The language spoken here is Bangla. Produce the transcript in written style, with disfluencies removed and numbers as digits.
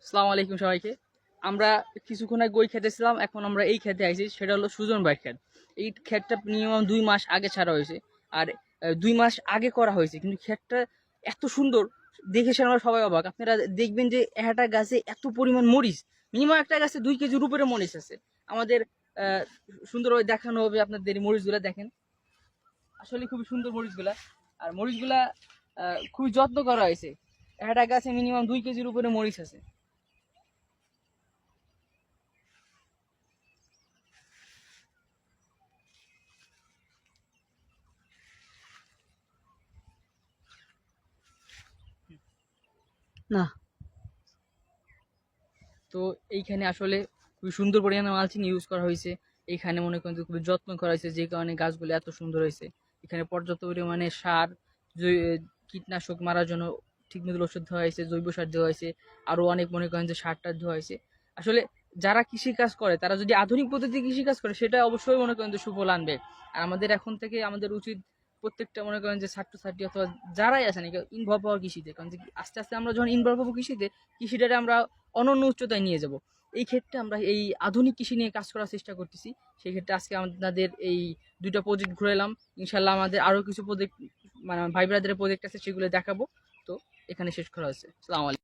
আসসালামু আলাইকুম সবাইকে। আমরা কিছুক্ষণ আগে ওই খেতে ছিলাম, এখন আমরা এই খেতে আইছি, সেটা হলো সুজন ভাই খেত। এই ক্ষেতটা মিনিমাম 2 মাস আগে ছাড়া হয়েছে। আর 2 মাস আগে করা হয়েছে, কিন্তু ক্ষেতটা এত সুন্দর দেখে সে আমরা সবাই অবাক। আপনারা দেখবেন যে একটা গাছে এত পরিমাণ মরিচ, মিনিমাম একটা গাছে 2 কেজির উপরে মরিচ আছে। আমাদের সুন্দরভাবে দেখানো হবে আপনাদের এই মরিচগুলা দেখেন, আসলে খুবই সুন্দর মরিচগুলা। আর মরিচগুলা খুবই যত্ন করা হয়েছে। একটা গাছে মিনিমাম 2 কেজির উপরে মরিচ আছে। না। তো এইখানে আসলে খুবই সুন্দর পরিমাণে মালচিং ইউজ করা হয়েছে। এইখানে মনে করেন যে খুবই যত্ন করা হয়েছে, যে কারণে গাছগুলো এত সুন্দর হয়েছে। এখানে পর্যাপ্ত পরিমাণে সার, কীটনাশক মারার জন্য ঠিক মতো ওষুধ দেওয়া হয়েছে, জৈব সার দেওয়া হয়েছে, আরো অনেক মনে করেন যে সার টার দেওয়া হয়েছে। আসলে যারা কৃষি কাজ করে, তারা যদি আধুনিক পদ্ধতি কৃষি কাজ করে, সেটা অবশ্যই মনে করেন যে সুফল আনবে। আর আমাদের এখন থেকে আমাদের উচিত প্রত্যেকটা মনে করেন যে ছাত্রছাত্রী অথবা যারাই আছেন ইনভলভ হওয়ার কৃষিতে, কারণ যে আস্তে আস্তে আমরা যখন ইনভলভ হবো কৃষিতে, কৃষিটারে আমরা অনন্য উচ্চতায় নিয়ে যাব। এই ক্ষেত্রে আমরা এই আধুনিক কৃষি নিয়ে কাজ করার চেষ্টা করতেছি। সেই ক্ষেত্রে আজকে আপনাদের এই 2টা প্রজেক্ট ঘুরাইলাম। ইনশাল্লাহ আমাদের আরো কিছু প্রজেক্ট, মানে ভাই ব্রাদারের প্রজেক্ট আছে, সেগুলো দেখাবো। তো এখানে শেষ করা হচ্ছে। আসসালামু আলাইকুম।